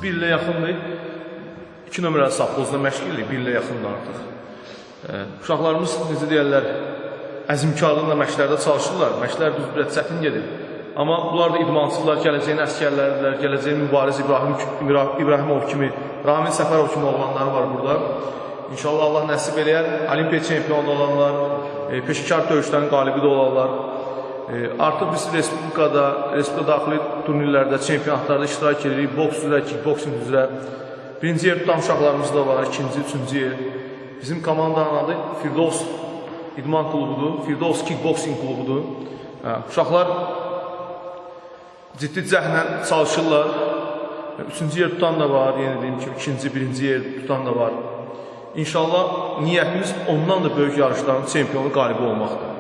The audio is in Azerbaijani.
Bir ilə yaxındır. 2 nömrəli savxozda məşq edirik, 1 ilə yaxındır artıq. Uşaqlarımız, necə deyərlər, əzmkarlıqla məşqlərdə çalışırlar. Məşqlər düz bir çətin gedir. Amma bunlar da idmansızlar, gələcəyin əskərləridirlər, gələcəyin mübariz İbrahimov kimi, Ramin Səfərov kimi oğlanları var burada. İnşallah Allah nəsib eləyər, Olimpiya çempionu olanlar, peşəkar döyüşlərin qalibi də olanlar. Artıq biz Respublika daxili turnirlərdə, çempionatlarda iştirak edirik, boks üzrə, kickboksing üzrə. Birinci yer tutan uşaqlarımız da var, ikinci, üçüncü yer. Bizim komandanın adı Firdos İdman klubudur, Firdos Kickboksing klubudur. Uşaqlar ciddi cəhlə çalışırlar. Üçüncü yer tutan da var, yeni deyim ki, ikinci, birinci yer tutan da var. İnşallah niyyətimiz ondan da böyük yarışların çempionu qalibi olmaqdır.